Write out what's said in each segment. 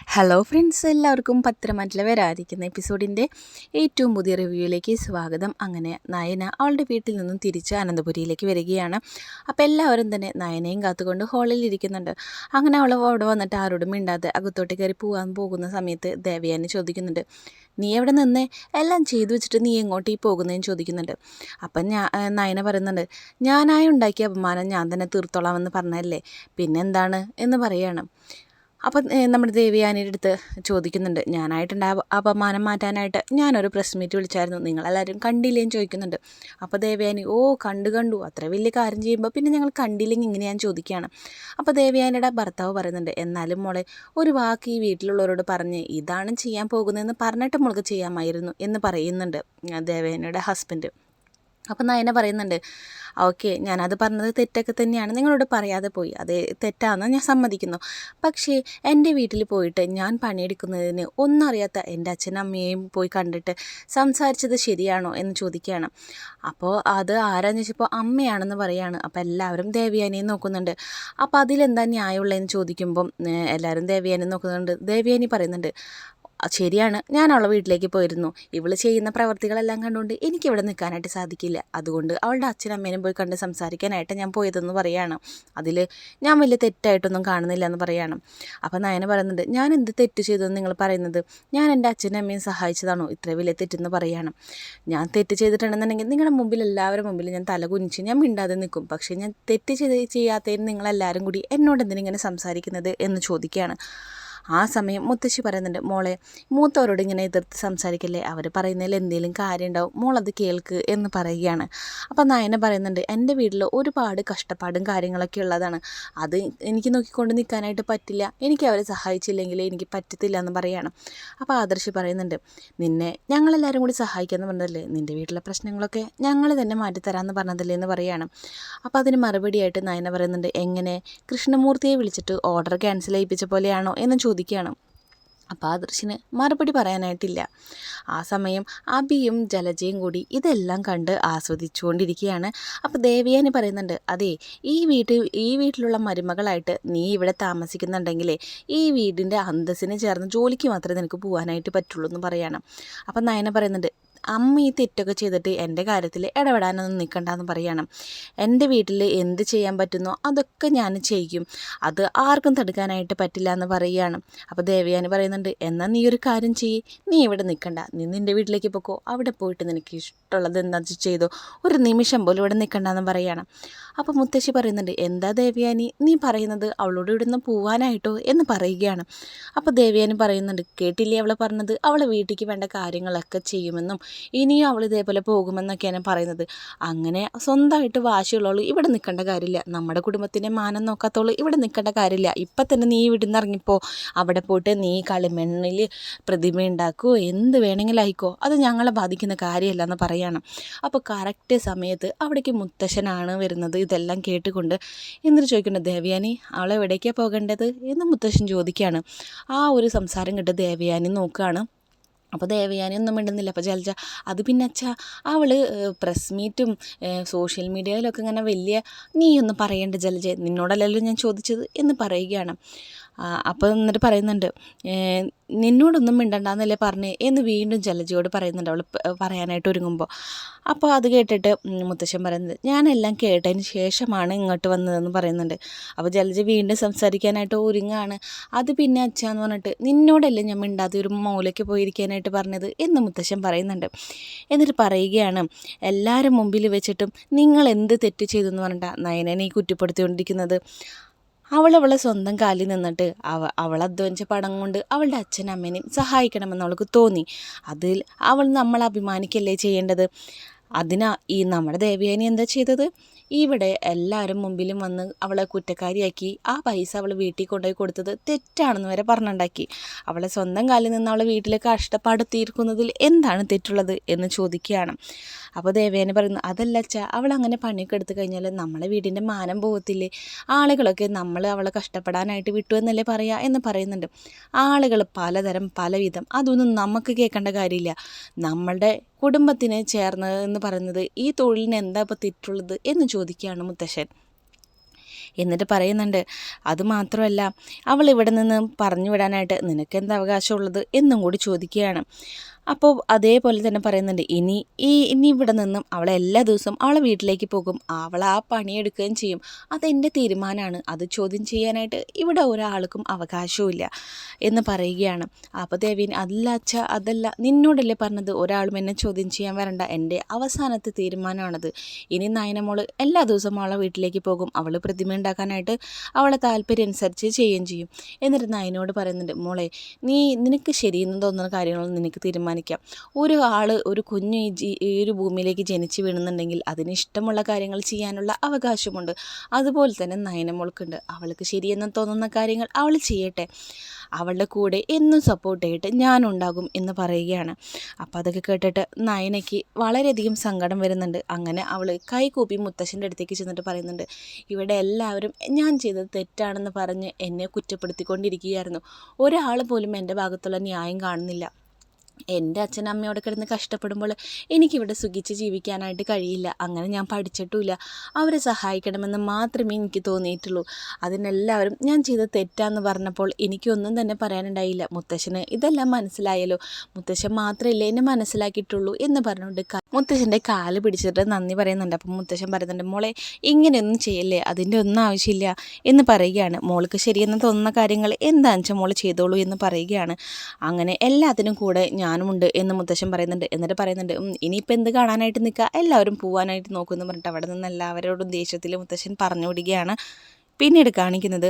Hello friends, എല്ലാവർക്കും പത്രമാറ്റിൽ വരാതിരിക്കുന്ന എപ്പിസോഡിൻ്റെ ഏറ്റവും പുതിയ റിവ്യൂയിലേക്ക് സ്വാഗതം. അങ്ങനെ നയന അവളുടെ വീട്ടിൽ നിന്നും തിരിച്ച് അനന്തപുരിയിലേക്ക് വരികയാണ്. അപ്പോൾ എല്ലാവരും തന്നെ നയനയും കാത്തുകൊണ്ട് ഹാളിൽ ഇരിക്കുന്നുണ്ട്. അങ്ങനെ അവൾ അവിടെ വന്നിട്ട് ആരോടും മിണ്ടാതെ അകത്തോട്ട് കയറി പോകുന്ന സമയത്ത് ദേവയാനി ചോദിക്കുന്നുണ്ട്, നീ എവിടെ നിന്നേ, എല്ലാം ചെയ്തു വെച്ചിട്ട് നീ എങ്ങോട്ടീ പോകുന്നതെന്ന് ചോദിക്കുന്നുണ്ട്. അപ്പം നയന പറയുന്നുണ്ട്, ഞാനായി ഉണ്ടാക്കിയ അപമാനം ഞാൻ തന്നെ തീർത്തോളാമെന്ന് പറഞ്ഞല്ലേ, പിന്നെന്താണ് എന്ന് പറയാണ്. അപ്പം നമ്മുടെ ദേവയാനിയുടെ അടുത്ത് ചോദിക്കുന്നുണ്ട്, ഞാനായിട്ടുണ്ടായ അപമാനം മാറ്റാനായിട്ട് ഞാനൊരു പ്രസ് മീറ്റ് വിളിച്ചായിരുന്നു, നിങ്ങളെല്ലാവരും കണ്ടില്ലേന്ന് ചോദിക്കുന്നുണ്ട്. അപ്പോൾ ദേവയാനി, കണ്ടു അത്ര വലിയ കാര്യം ചെയ്യുമ്പോൾ പിന്നെ ഞങ്ങൾ കണ്ടില്ലെങ്കിൽ ഇങ്ങനെ ഞാൻ ചോദിക്കുകയാണ്. അപ്പോൾ ദേവയാനിയുടെ ഭർത്താവ് പറയുന്നുണ്ട്, എന്നാലും മോളെ ഒരു വാക്ക് ഈ വീട്ടിലുള്ളവരോട് പറഞ്ഞ് ഇതാണ് ചെയ്യാൻ പോകുന്നതെന്ന് പറഞ്ഞിട്ട് മോൾക്ക് ചെയ്യാമായിരുന്നു എന്ന് പറയുന്നുണ്ട് ദേവയാനിയുടെ ഹസ്ബൻഡ്. അപ്പം നയന പറയുന്നുണ്ട്, ഓക്കെ, ഞാനത് പറഞ്ഞത് തെറ്റൊക്കെ തന്നെയാണ്, നിങ്ങളോട് പറയാതെ പോയി, അത് തെറ്റാണെന്ന് ഞാൻ സമ്മതിക്കുന്നു. പക്ഷേ എൻ്റെ വീട്ടിൽ പോയിട്ട് ഞാൻ പണിയെടുക്കുന്നതിന് ഒന്നും അറിയാത്ത എൻ്റെ അച്ഛനും അമ്മയെയും പോയി കണ്ടിട്ട് സംസാരിച്ചത് ശരിയാണോ എന്ന് ചോദിക്കുകയാണ്. അപ്പോൾ അത് ആരാന്ന് ചോദിച്ചപ്പോൾ അമ്മയാണെന്ന് പറയുകയാണ്. അപ്പോൾ എല്ലാവരും ദേവയാനിയെ നോക്കുന്നുണ്ട്. അപ്പോൾ അതിലെന്താ ന്യായമുള്ളതെന്ന് ചോദിക്കുമ്പം എല്ലാവരും ദേവയാനി നോക്കുന്നുണ്ട്. ദേവയാനി പറയുന്നുണ്ട്, ശരിയാണ്, ഞാൻ അവളുടെ വീട്ടിലേക്ക് പോയിരുന്നു, ഇവൾ ചെയ്യുന്ന പ്രവർത്തികളെല്ലാം കണ്ടുകൊണ്ട് എനിക്കിവിടെ നിൽക്കാനായിട്ട് സാധിക്കില്ല, അതുകൊണ്ട് അവളുടെ അച്ഛനും അമ്മേനും പോയി കണ്ട് സംസാരിക്കാനായിട്ട് ഞാൻ പോയതെന്ന് പറയുകയാണ്. അതിൽ ഞാൻ വലിയ തെറ്റായിട്ടൊന്നും കാണുന്നില്ല എന്ന് പറയുകയാണ്. അപ്പോൾ നയന പറയുന്നുണ്ട്, ഞാൻ എന്ത് തെറ്റ് ചെയ്തെന്ന് നിങ്ങൾ പറയുന്നത്, ഞാൻ എൻ്റെ അച്ഛനും അമ്മയും സഹായിച്ചതാണോ ഇത്ര വലിയ തെറ്റെന്ന് പറയുകയാണ്. ഞാൻ തെറ്റ് ചെയ്തിട്ടുണ്ടെന്നുണ്ടെങ്കിൽ നിങ്ങളുടെ മുമ്പിൽ എല്ലാവരും മുമ്പിൽ ഞാൻ തല കുനിച്ച് ഞാൻ മിണ്ടാതെ നിൽക്കും, പക്ഷേ ഞാൻ തെറ്റ് ചെയ്യാത്തതിന് നിങ്ങളെല്ലാവരും കൂടി എന്നോട് എന്തിനിങ്ങനെ സംസാരിക്കുന്നത് എന്ന് ചോദിക്കുകയാണ്. ആ സമയം മുത്തശ്ശി പറയുന്നുണ്ട്, മോളെ മൂത്തവരോട് ഇങ്ങനെ എതിർത്ത് സംസാരിക്കല്ലേ, അവർ പറയുന്നതിൽ എന്തെങ്കിലും കാര്യം ഉണ്ടാവും, മോളത് കേൾക്ക് എന്ന് പറയുകയാണ്. അപ്പം നയന പറയുന്നുണ്ട്, എൻ്റെ വീട്ടിൽ ഒരുപാട് കഷ്ടപ്പാടും കാര്യങ്ങളൊക്കെ ഉള്ളതാണ്, അത് എനിക്ക് നോക്കിക്കൊണ്ട് നിൽക്കാനായിട്ട് പറ്റില്ല, എനിക്ക് അവരെ സഹായിച്ചില്ലെങ്കിൽ എനിക്ക് പറ്റത്തില്ല എന്ന് പറയുകയാണ്. അപ്പോൾ ആദർശ് പറയുന്നുണ്ട്, നിന്നെ ഞങ്ങളെല്ലാവരും കൂടി സഹായിക്കാമെന്ന് പറഞ്ഞതല്ലേ, നിൻ്റെ വീട്ടിലെ പ്രശ്നങ്ങളൊക്കെ ഞങ്ങൾ തന്നെ മാറ്റിത്തരാമെന്ന് പറഞ്ഞതല്ലേ എന്ന് പറയുകയാണ്. അപ്പോൾ അതിന് മറുപടിയായിട്ട് നയന പറയുന്നുണ്ട്, എങ്ങനെ കൃഷ്ണമൂർത്തിയെ വിളിച്ചിട്ട് ഓർഡർ ക്യാൻസൽ ചെയ്യിപ്പിച്ച പോലെയാണോ എന്ന് ചോദിക്കുകയാണ്. അപ്പോൾ ആദർശിന് മറുപടി പറയാനായിട്ടില്ല. ആ സമയം അബിയും ജലജയും കൂടി ഇതെല്ലാം കണ്ട് ആസ്വദിച്ചുകൊണ്ടിരിക്കുകയാണ്. അപ്പോൾ ദേവയാനി പറയുന്നുണ്ട്, അതെ, ഈ വീട്ടിലുള്ള മരുമകളായിട്ട് നീ ഇവിടെ താമസിക്കുന്നുണ്ടെങ്കിലേ ഈ വീടിൻ്റെ അന്തസ്സിന് ചേർന്ന് ജോലിക്ക് മാത്രമേ നിനക്ക് പോകാനായിട്ട് പറ്റുള്ളൂ എന്ന് പറയണം. അപ്പം നയന പറയുന്നുണ്ട്, അമ്മ ഈ തെറ്റൊക്കെ ചെയ്തിട്ട് എൻ്റെ കാര്യത്തിൽ ഇടപെടാനൊന്നും നിൽക്കണ്ടെന്ന് പറയണം. എൻ്റെ വീട്ടിൽ എന്ത് ചെയ്യാൻ പറ്റുന്നോ അതൊക്കെ ഞാൻ ചെയ്യും, അത് ആർക്കും തടുക്കാനായിട്ട് പറ്റില്ല എന്ന് പറയുകയാണ്. അപ്പോൾ ദേവയാനി പറയുന്നുണ്ട്, എന്നാൽ നീ ഒരു കാര്യം ചെയ്യ്, നീ ഇവിടെ നിൽക്കണ്ട, നീ നിൻ്റെ വീട്ടിലേക്ക് പോക്കോ, അവിടെ പോയിട്ട് നിനക്ക് ഇഷ്ടമുള്ളത് എന്താ ചെയ്തോ, ഒരു നിമിഷം പോലും ഇവിടെ നിൽക്കണ്ടെന്ന് പറയുകയാണ്. അപ്പോൾ മുത്തശ്ശി പറയുന്നുണ്ട്, എന്താ ദേവയാനി നീ പറയുന്നത്, അവളോട് ഇവിടുന്ന് പോവാനായിട്ടോ എന്ന് പറയുകയാണ്. അപ്പോൾ ദേവയാനി പറയുന്നുണ്ട്, കേട്ടില്ലേ അവൾ പറഞ്ഞത്, അവളെ വീട്ടിലേക്ക് വേണ്ട കാര്യങ്ങളൊക്കെ ചെയ്യുമെന്നും ഇനിയും അവൾ ഇതേപോലെ പോകുമെന്നൊക്കെയാണ് പറയുന്നത്. അങ്ങനെ സ്വന്തമായിട്ട് വാശിയുള്ളവൾ ഇവിടെ നിൽക്കേണ്ട കാര്യമില്ല, നമ്മുടെ കുടുംബത്തിൻ്റെ മാനം നോക്കാത്തവൾ ഇവിടെ നിൽക്കേണ്ട കാര്യമില്ല, ഇപ്പം തന്നെ നീ ഇവിടുന്ന് ഇറങ്ങിപ്പോ, അവിടെ പോയിട്ട് നീ കളിമണ്ണിൽ പ്രതിമ ഉണ്ടാക്കുമോ എന്ത് വേണമെങ്കിലും ആയിക്കോ, അത് ഞങ്ങളെ ബാധിക്കുന്ന കാര്യമല്ല എന്ന് പറയണം. അപ്പോൾ കറക്റ്റ് സമയത്ത് അവിടേക്ക് മുത്തശ്ശനാണ് വരുന്നത്. ഇതെല്ലാം കേട്ടുകൊണ്ട് എന്നിട്ട് ചോദിക്കേണ്ടത്, ദേവയാനി അവളെ എവിടേക്കാണ് പോകേണ്ടത് എന്ന് മുത്തശ്ശൻ ചോദിക്കുകയാണ്. ആ ഒരു സംസാരം കേട്ട് ദേവയാനി നോക്കുകയാണ്. അപ്പോൾ ദേവയാനി ഒന്നും മിണ്ടുന്നില്ല. അപ്പോൾ ജലജ, അത് പിന്നെ അച്ഛാ, അവൾ പ്രസ് മീറ്റും സോഷ്യൽ മീഡിയയിലൊക്കെ ഇങ്ങനെ വലിയ, നീയൊന്നും പറയേണ്ട ജലജ, നിന്നോടല്ലല്ലോ ഞാൻ ചോദിച്ചത് എന്ന് പറയുകയാണ്. അപ്പോൾ എന്നിട്ട് പറയുന്നുണ്ട്, നിന്നോടൊന്നും മിണ്ടണ്ടെന്നല്ലേ പറഞ്ഞേ എന്ന് വീണ്ടും ജലജയോട് പറയുന്നുണ്ട് അവൾ പറയാനായിട്ട് ഒരുങ്ങുമ്പോൾ. അപ്പോൾ അത് കേട്ടിട്ട് മുത്തശ്ശൻ പറയുന്നത്, ഞാനെല്ലാം കേട്ടതിന് ശേഷമാണ് ഇങ്ങോട്ട് വന്നതെന്ന് പറയുന്നുണ്ട്. അപ്പോൾ ജലജ വീണ്ടും സംസാരിക്കാനായിട്ട് ഒരുങ്ങാണ്. അത് പിന്നെ അച്ഛാന്ന് പറഞ്ഞിട്ട്, നിന്നോടല്ലേ ഞാൻ മിണ്ടാതെ ഒരു മൂലയ്ക്ക് പോയിരിക്കാനായിട്ട് പറഞ്ഞത് എന്ന് മുത്തശ്ശൻ പറയുന്നുണ്ട്. എന്നിട്ട് പറയുകയാണ്, എല്ലാവരും മുമ്പിൽ വെച്ചിട്ടും നിങ്ങൾ എന്ത് തെറ്റ് ചെയ്തു എന്ന് പറഞ്ഞിട്ടാണ് നയനനെ ഈ കുറ്റപ്പെടുത്തിക്കൊണ്ടിരിക്കുന്നത്. അവളവളെ സ്വന്തം കാലിൽ നിന്നിട്ട് അവൾ അധ്വാനിച്ച പണം കൊണ്ട് അവളുടെ അച്ഛനും അമ്മേനെയും സഹായിക്കണമെന്ന് അവൾക്ക് തോന്നി. അതിൽ അവൾ നമ്മൾ അഭിമാനിക്കല്ലേ ചെയ്യേണ്ടത്. ഈ നമ്മുടെ ദേവയാനി എന്താ ചെയ്തത്, ഇവിടെ എല്ലാവരും മുമ്പിലും വന്ന് അവളെ കുറ്റക്കാരിയാക്കി ആ പൈസ അവൾ വീട്ടിൽ കൊണ്ടുപോയി കൊടുത്തത് തെറ്റാണെന്ന് വരെ പറഞ്ഞുണ്ടാക്കി. അവളെ സ്വന്തം കാലിൽ നിന്ന് അവളെ വീട്ടിൽ കഷ്ടപ്പെടുത്തിയിരിക്കുന്നതിൽ എന്താണ് തെറ്റുള്ളത് എന്ന് ചോദിക്കുകയാണ്. അപ്പോൾ ദേവയാനി പറയുന്നു, അതല്ല അച്ഛാ, അവൾ അങ്ങനെ പണിയൊക്കെ എടുത്തു കഴിഞ്ഞാൽ നമ്മളെ വീടിൻ്റെ മാനം പോകത്തില്ലേ, ആളുകളൊക്കെ നമ്മൾ അവളെ കഷ്ടപ്പെടാനായിട്ട് വിട്ടു എന്നല്ലേ പറയുക എന്ന് പറയുന്നുണ്ട്. ആളുകൾ പലതരം പലവിധം, അതൊന്നും നമുക്ക് കേൾക്കേണ്ട കാര്യമില്ല, നമ്മളുടെ കുടുംബത്തിന് ചേർന്നത് എന്ന് പറയുന്നത് ഈ തൊഴിലിന് എന്താ ഇപ്പോൾ തെറ്റുള്ളത് എന്ന് ചോദിക്കുകയാണ് മുത്തശ്ശൻ. എന്നിട്ട് പറയുന്നുണ്ട്, അതുമാത്രമല്ല അവൾ ഇവിടെ നിന്ന് പറഞ്ഞു വിടാനായിട്ട് നിനക്കെന്ത് അവകാശമുള്ളത് എന്നും കൂടി ചോദിക്കുകയാണ്. അപ്പോൾ അതേപോലെ തന്നെ പറയുന്നുണ്ട്, ഇനി ഇവിടെ നിന്നും അവളെ എല്ലാ ദിവസവും അവളെ വീട്ടിലേക്ക് പോകും, അവൾ ആ പണിയെടുക്കുകയും ചെയ്യും, അതെൻ്റെ തീരുമാനമാണ്, അത് ചോദ്യം ചെയ്യാനായിട്ട് ഇവിടെ ഒരാൾക്കും അവകാശവുമില്ല എന്ന് പറയുകയാണ്. അപ്പോൾ ദേവീൻ, അതല്ല അച്ഛ, അതല്ല, നിന്നോടല്ലേ പറഞ്ഞത് ഒരാളും എന്നെ ചോദ്യം ചെയ്യാൻ വരണ്ട, എൻ്റെ അവസാനത്തെ തീരുമാനമാണത്. ഇനി നയനമോള് എല്ലാ ദിവസവും അവളെ വീട്ടിലേക്ക് പോകും, അവൾ പ്രതിമ ഉണ്ടാക്കാനായിട്ട് അവളെ താല്പര്യം അനുസരിച്ച് ചെയ്യുകയും ചെയ്യും. എന്നിട്ട് നയനോട് പറയുന്നുണ്ട്, മോളെ നിനക്ക് ശരിയെന്ന് തോന്നുന്ന കാര്യങ്ങളൊന്നും നിനക്ക് തീരുമാനിക്കാം. ഒരു കുഞ്ഞ് ഈ ഒരു ഭൂമിയിലേക്ക് ജനിച്ച് വീണുന്നുണ്ടെങ്കിൽ അതിന് ഇഷ്ടമുള്ള കാര്യങ്ങൾ ചെയ്യാനുള്ള അവകാശമുണ്ട്. അതുപോലെ തന്നെ നയനമോൾക്കുണ്ട്. അവൾക്ക് ശരിയെന്ന് തോന്നുന്ന കാര്യങ്ങൾ അവൾ ചെയ്യട്ടെ, അവളുടെ കൂടെ എന്നും സപ്പോർട്ട് ചെയ്തിട്ട് ഞാനുണ്ടാകും എന്ന് പറയുകയാണ്. അപ്പോൾ അതൊക്കെ കേട്ടിട്ട് നയനയ്ക്ക് വളരെയധികം സങ്കടം വരുന്നുണ്ട്. അങ്ങനെ അവൾ കൈകൂപ്പി മുത്തശ്ശൻ്റെ അടുത്തേക്ക് ചെന്നിട്ട് പറയുന്നുണ്ട്, ഇവിടെ എല്ലാവരും ഞാൻ ചെയ്തത് തെറ്റാണെന്ന് പറഞ്ഞ് എന്നെ കുറ്റപ്പെടുത്തിക്കൊണ്ടിരിക്കുകയായിരുന്നു. ഒരാൾ പോലും എൻ്റെ ഭാഗത്തുള്ള ന്യായം കാണുന്നില്ല. എൻ്റെ അച്ഛനമ്മയോട് കിടന്ന് കഷ്ടപ്പെടുമ്പോൾ എനിക്കിവിടെ സുഖിച്ച് ജീവിക്കാനായിട്ട് കഴിയില്ല. അങ്ങനെ ഞാൻ പഠിച്ചിട്ടുമില്ല. അവരെ സഹായിക്കണമെന്ന് മാത്രമേ എനിക്ക് തോന്നിയിട്ടുള്ളൂ. അതിനെല്ലാവരും ഞാൻ ചെയ്ത തെറ്റാന്ന് പറഞ്ഞപ്പോൾ എനിക്കൊന്നും തന്നെ പറയാനുണ്ടായില്ല. മുത്തശ്ശന് ഇതെല്ലാം മനസ്സിലായല്ലോ, മുത്തശ്ശൻ മാത്രമല്ലേ എന്നെ മനസ്സിലാക്കിയിട്ടുള്ളൂ എന്ന് പറഞ്ഞുകൊണ്ട് മുത്തശ്ശൻ്റെ കാല് പിടിച്ചിട്ട് നന്ദി പറയുന്നുണ്ട്. അപ്പം മുത്തശ്ശൻ പറയുന്നുണ്ട്, മോളെ ഇങ്ങനെയൊന്നും ചെയ്യല്ലേ, അതിൻ്റെ ഒന്നും ആവശ്യമില്ല എന്ന് പറയുകയാണ്. മോൾക്ക് ശരിയെന്ന് തോന്നുന്ന കാര്യങ്ങൾ എന്താണെന്ന് വെച്ചാൽ മോൾ ചെയ്തോളൂ എന്ന് പറയുകയാണ്. അങ്ങനെ എല്ലാത്തിനും കൂടെ ഞാനുമുണ്ട് എന്ന് മുത്തശ്ശൻ പറയുന്നുണ്ട്. എന്നിട്ട് പറയുന്നുണ്ട്, ഇനിയിപ്പോൾ എന്ത് കാണാനായിട്ട് നിൽക്കുക, എല്ലാവരും പോകാനായിട്ട് നോക്കുമെന്ന് പറഞ്ഞിട്ട് അവിടെ നിന്ന് എല്ലാവരോടും ദേഷ്യത്തിൽ മുത്തശ്ശൻ പറഞ്ഞു വിടുകയാണ്. പിന്നീട് കാണിക്കുന്നത്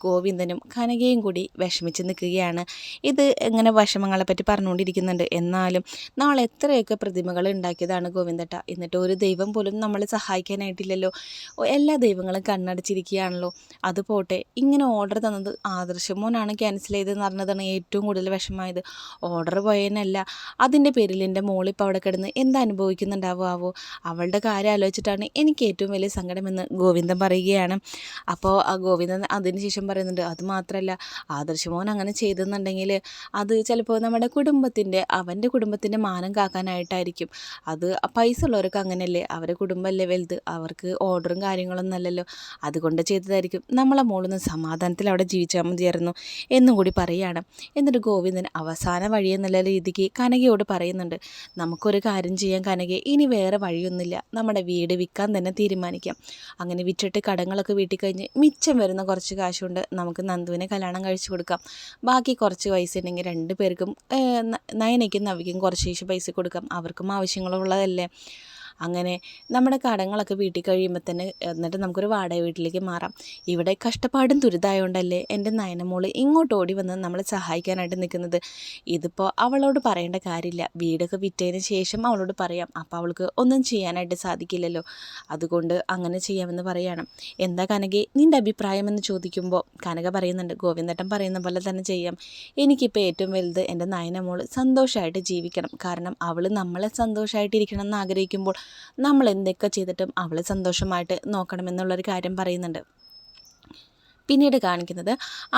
ഗോവിന്ദനും കനകയും കൂടി വിഷമിച്ച് നിൽക്കുകയാണ്. ഇത് ഇങ്ങനെ വിഷമങ്ങളെപ്പറ്റി പറഞ്ഞുകൊണ്ടിരിക്കുന്നുണ്ട്. എന്നാലും നാളെ എത്രയൊക്കെ പ്രതിമകൾ ഉണ്ടാക്കിയതാണ് ഗോവിന്ദട്ട, എന്നിട്ട് ഒരു ദൈവം പോലും നമ്മളെ സഹായിക്കാനായിട്ടില്ലല്ലോ, എല്ലാ ദൈവങ്ങളും കണ്ണടച്ചിരിക്കുകയാണല്ലോ. അത് പോട്ടെ, ഇങ്ങനെ ഓർഡർ തന്നത് ആദർശമോനാണ് ക്യാൻസൽ ചെയ്തതെന്ന് പറഞ്ഞതാണ് ഏറ്റവും കൂടുതൽ വിഷമമായത്. ഓർഡർ പോയതിനല്ല, അതിൻ്റെ പേരിൽ എൻ്റെ മോളിപ്പോൾ അവിടെ കിടന്ന് എന്താ അനുഭവിക്കുന്നുണ്ടാവുമോ, അവളുടെ കാര്യം ആലോചിച്ചിട്ടാണ് എനിക്ക് ഏറ്റവും വലിയ സങ്കടമെന്ന് ഗോവിന്ദൻ പറയുകയാണ്. അപ്പോൾ ആ ഗോവിന്ദൻ അതിന് ശേഷം പറയുന്നുണ്ട്, അതുമാത്രമല്ല ആദർശമോൻ അങ്ങനെ ചെയ്തെന്നുണ്ടെങ്കിൽ അത് ചിലപ്പോൾ നമ്മുടെ അവൻ്റെ കുടുംബത്തിൻ്റെ മാനം കാക്കാനായിട്ടായിരിക്കും. അത് പൈസ ഉള്ളവർക്ക് അങ്ങനെയല്ലേ, അവരുടെ കുടുംബമല്ലേ വലുത്, അവർക്ക് ഓർഡറും കാര്യങ്ങളൊന്നും അല്ലല്ലോ, അതുകൊണ്ട് ചെയ്തതായിരിക്കും. നമ്മളെ മോളൊന്ന് സമാധാനത്തിൽ അവിടെ ജീവിച്ചാൽ മതിയായിരുന്നു എന്നും കൂടി പറയുകയാണ്. എന്നിട്ട് ഗോവിന്ദൻ അവസാന വഴിയെന്നുള്ള രീതിക്ക് കനകയോട് പറയുന്നുണ്ട്, നമുക്കൊരു കാര്യം ചെയ്യാൻ കനകയെ, ഇനി വേറെ വഴിയൊന്നുമില്ല, നമ്മുടെ വീട് വിൽക്കാൻ തന്നെ തീരുമാനിക്കാം. അങ്ങനെ വിറ്റിട്ട് കടങ്ങളൊക്കെ വീട്ടിൽ കഴിഞ്ഞ് മിച്ചം വരുന്ന കുറച്ച് കാശുകൊണ്ട് നമുക്ക് നന്ദുവിനെ കല്യാണം കഴിച്ചു കൊടുക്കാം. ബാക്കി കുറച്ച് പൈസ ഉണ്ടെങ്കിൽ 2 പേർക്കും നയനയ്ക്കും നവിക്കും കുറച്ച് പൈസ കൊടുക്കാം, അവർക്കും ആവശ്യങ്ങളുള്ളതല്ലേ. അങ്ങനെ നമ്മുടെ കടങ്ങളൊക്കെ വീട്ടിൽ കഴിയുമ്പോൾ തന്നെ എന്നിട്ട് നമുക്കൊരു വാടക വീട്ടിലേക്ക് മാറാം. ഇവിടെ കഷ്ടപ്പാടും ദുരിതമായതുകൊണ്ടല്ലേ എൻ്റെ നയനമോള് ഇങ്ങോട്ട് ഓടി വന്ന് നമ്മളെ സഹായിക്കാനായിട്ട് നിൽക്കുന്നത്. ഇതിപ്പോൾ അവളോട് പറയേണ്ട കാര്യമില്ല, വീടൊക്കെ വിറ്റതിന് ശേഷം അവളോട് പറയാം. അപ്പോൾ അവൾക്ക് ഒന്നും ചെയ്യാനായിട്ട് സാധിക്കില്ലല്ലോ, അതുകൊണ്ട് അങ്ങനെ ചെയ്യാമെന്ന് പറയാണ്. എന്താ കനകെ നിൻ്റെ അഭിപ്രായം എന്ന് ചോദിക്കുമ്പോൾ കനക പറയുന്നുണ്ട്, ഗോവിന്ദേട്ടൻ പറയുന്ന പോലെ തന്നെ ചെയ്യാം. എനിക്കിപ്പോൾ ഏറ്റവും വലുത് എൻ്റെ നയനമോള് സന്തോഷമായിട്ട് ജീവിക്കണം. കാരണം അവൾ നമ്മളെ സന്തോഷമായിട്ടിരിക്കണം എന്ന് ആഗ്രഹിക്കുമ്പോൾ നമ്മൾ എന്തൊക്കെ ചെയ്തിട്ടും അവളെ സന്തോഷമായിട്ട് നോക്കണമെന്നുള്ളൊരു കാര്യം പറയുന്നുണ്ട്. പിന്നീട് കാണിക്കുന്നത്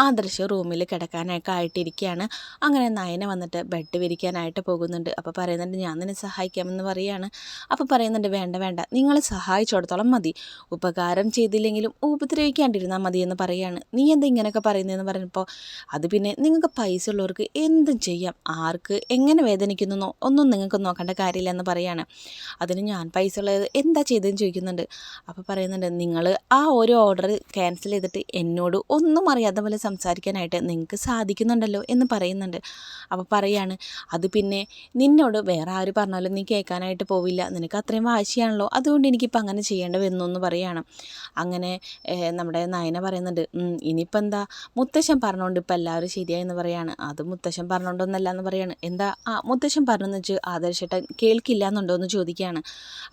ആദർശ് റൂമിൽ കിടക്കാനൊക്കെ ആയിട്ടിരിക്കുകയാണ്. അങ്ങനെ നയന വന്നിട്ട് ബെഡ് വിരിക്കാനായിട്ട് പോകുന്നുണ്ട്. അപ്പോൾ പറയുന്നുണ്ട്, ഞാൻ നിന്നെ സഹായിക്കാമെന്ന് പറയുകയാണ്. അപ്പോൾ പറയുന്നുണ്ട്, വേണ്ട, നിങ്ങളെ സഹായിച്ചിടത്തോളം മതി, ഉപകാരം ചെയ്തില്ലെങ്കിലും ഉപദ്രവിക്കാണ്ടിരുന്നാൽ മതി എന്ന് പറയുകയാണ്. നീ എന്താ ഇങ്ങനെയൊക്കെ പറയുന്നതെന്ന് പറഞ്ഞപ്പോൾ, അത് പിന്നെ നിങ്ങൾക്ക് പൈസ ഉള്ളവർക്ക് എന്തും ചെയ്യാം, ആർക്ക് എങ്ങനെ വേദനിക്കുന്നോ ഒന്നും നിങ്ങൾക്ക് നോക്കേണ്ട കാര്യമില്ല എന്ന് പറയുകയാണ്. അതിന് ഞാൻ പൈസ ഉള്ളത് എന്താ ചെയ്തതെന്ന് ചോദിക്കുന്നുണ്ട്. അപ്പോൾ പറയുന്നുണ്ട്, നിങ്ങൾ ആ ഒരു ഓർഡർ ക്യാൻസൽ ചെയ്തിട്ട് എന്നോട് ഒന്നും അറിയാത്ത പോലെ സംസാരിക്കാനായിട്ട് നിങ്ങൾക്ക് സാധിക്കുന്നുണ്ടല്ലോ എന്ന് പറയുന്നുണ്ട്. അപ്പോൾ പറയാണ്, അത് പിന്നെ നിന്നോട് വേറെ ആര് പറഞ്ഞാലും നീ കേൾക്കാനായിട്ട് പോവില്ല, നിനക്ക് അത്രയും വാശിയാണല്ലോ, അതുകൊണ്ട് എനിക്കിപ്പോൾ അങ്ങനെ ചെയ്യേണ്ടി വന്നു എന്ന് പറയുകയാണ്. അങ്ങനെ നമ്മുടെ നയന പറയുന്നുണ്ട്, ഇനിയിപ്പോൾ എന്താ മുത്തശ്ശൻ പറഞ്ഞുകൊണ്ട് ഇപ്പോൾ എല്ലാവരും ശരിയായെന്ന് പറയുകയാണ്. അത് മുത്തശ്ശൻ പറഞ്ഞുകൊണ്ടൊന്നല്ല എന്ന് പറയുകയാണ്. എന്താ മുത്തശ്ശൻ പറഞ്ഞെന്ന് വെച്ച് ആദർശേട്ടൻ കേൾക്കില്ല എന്നുണ്ടോ എന്ന് ചോദിക്കുകയാണ്.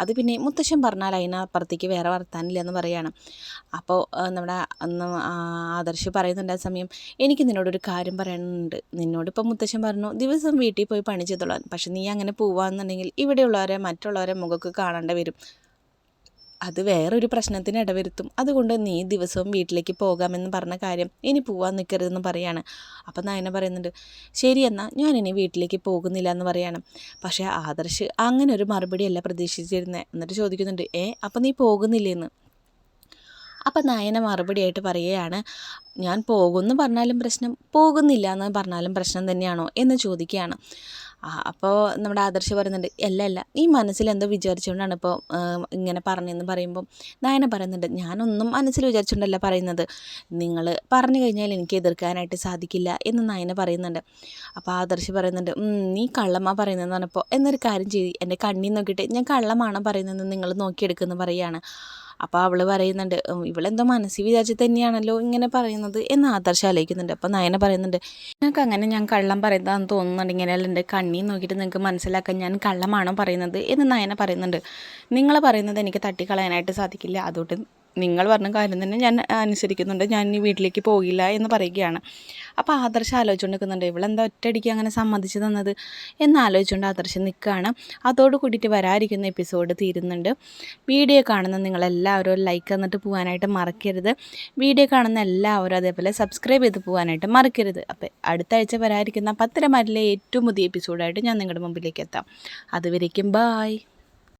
അത് പിന്നെ മുത്തശ്ശൻ പറഞ്ഞാൽ അതിനപ്പുറത്തേക്ക് വേറെ വർത്താനില്ല എന്ന് പറയുകയാണ്. അപ്പോൾ നമ്മുടെ ആദർശ് പറയുന്നുണ്ട്, ആ സമയം എനിക്ക് നിന്നോടൊരു കാര്യം പറയാനുണ്ട്. നിന്നോടിപ്പോൾ മുത്തശ്ശൻ പറഞ്ഞു ദിവസം വീട്ടിൽ പോയി പണി ചെയ്തോളാൻ, പക്ഷെ നീ അങ്ങനെ പോവാന്നുണ്ടെങ്കിൽ ഇവിടെയുള്ളവരെ മറ്റുള്ളവരെ മുഖമൊക്കെ കാണേണ്ടി വരും, അത് വേറൊരു പ്രശ്നത്തിന് ഇടവരുത്തും, അതുകൊണ്ട് നീ ദിവസവും വീട്ടിലേക്ക് പോകാമെന്ന് പറഞ്ഞ കാര്യം ഇനി പോകാൻ നിൽക്കരുതെന്ന് പറയാണ്. അപ്പം നയന പറയുന്നുണ്ട്, ശരി എന്നാൽ ഞാനിനി വീട്ടിലേക്ക് പോകുന്നില്ല എന്ന് പറയാണ്. പക്ഷേ ആദർശ് അങ്ങനെ ഒരു മറുപടിയല്ല പ്രതീക്ഷിച്ചിരുന്നത്. എന്നിട്ട് ചോദിക്കുന്നുണ്ട്, അപ്പം നീ പോകുന്നില്ലേന്ന്. അപ്പം നയന മറുപടിയായിട്ട് പറയുകയാണ്, ഞാൻ പോകുമെന്ന് പറഞ്ഞാലും പ്രശ്നം, പോകുന്നില്ല എന്ന് പറഞ്ഞാലും പ്രശ്നം തന്നെയാണോ എന്ന് ചോദിക്കുകയാണ്. അപ്പോൾ നമ്മുടെ ആദർശ് പറയുന്നുണ്ട്, അല്ല നീ മനസ്സിൽ എന്തോ വിചാരിച്ചുകൊണ്ടാണ് ഇപ്പോൾ ഇങ്ങനെ പറഞ്ഞതെന്ന് പറയുമ്പോൾ നയന പറയുന്നുണ്ട്, ഞാനൊന്നും മനസ്സിൽ വിചാരിച്ചുകൊണ്ടല്ല പറയുന്നത്, നിങ്ങൾ പറഞ്ഞു കഴിഞ്ഞാൽ എനിക്ക് എതിർക്കാനായിട്ട് സാധിക്കില്ല എന്ന് നയന പറയുന്നുണ്ട്. അപ്പോൾ ആദർശ് പറയുന്നുണ്ട്, നീ കള്ളമാ പറയുന്നതെന്ന് പറഞ്ഞപ്പോൾ എന്നൊരു കാര്യം ചെയ്ത് എൻ്റെ കണ്ണിൽ നോക്കിയിട്ട് ഞാൻ കള്ളമാണോ പറയുന്നതെന്ന് നിങ്ങൾ നോക്കിയെടുക്കുമെന്ന് പറയുകയാണ്. അപ്പോൾ അവൾ പറയുന്നുണ്ട്, ഇവളെന്തോ മനസ്സിൽ വിചാരിച്ച് തന്നെയാണല്ലോ ഇങ്ങനെ പറയുന്നത് എന്ന് ആദർശ് ആലോചിക്കുന്നുണ്ട്. അപ്പോൾ നയന പറയുന്നുണ്ട്, നിങ്ങൾക്ക് അങ്ങനെ ഞാൻ കള്ളം പറയുന്നതാണെന്ന് തോന്നുന്നുണ്ടെങ്കിൽ എൻ്റെ കണ്ണിൽ നോക്കിയിട്ട് നിങ്ങൾക്ക് മനസ്സിലാക്കാൻ ഞാൻ കള്ളമാണോ പറയുന്നത് എന്ന് നയന പറയുന്നുണ്ട്. നിങ്ങൾ പറയുന്നത് എനിക്ക് തട്ടിക്കളയാനായിട്ട് സാധിക്കില്ല, അതുകൊണ്ട് നിങ്ങൾ പറഞ്ഞ കാര്യം തന്നെ ഞാൻ അനുസരിക്കുന്നുണ്ട്, ഞാൻ ഇനി വീട്ടിലേക്ക് പോകില്ല എന്ന് പറയുകയാണ്. അപ്പോൾ ആദർശ് ആലോചിച്ചുകൊണ്ട് നിൽക്കുന്നുണ്ട്, ഇവളെന്താ ഒറ്റയടിക്ക് അങ്ങനെ സമ്മതിച്ചു തന്നത് എന്ന് ആലോചിച്ചുകൊണ്ട് ആദർശ് നിൽക്കുകയാണ്. അതോട് കൂടിയിട്ട് വരാതിരിക്കുന്ന എപ്പിസോഡ് തീരുന്നുണ്ട്. വീഡിയോ കാണുന്ന നിങ്ങളെല്ലാവരും ലൈക്ക് തന്നിട്ട് പോകാനായിട്ട് മറക്കരുത്. വീഡിയോ കാണുന്ന എല്ലാവരും അതേപോലെ സബ്സ്ക്രൈബ് ചെയ്ത് പോകാനായിട്ട് മറക്കരുത്. അപ്പോൾ അടുത്ത ആഴ്ച വരാതിരിക്കുന്ന പത്തരമാരിലെ ഏറ്റവും പുതിയ എപ്പിസോഡായിട്ട് ഞാൻ നിങ്ങളുടെ മുമ്പിലേക്ക് എത്താം. അതുവരേക്കും ബായ്.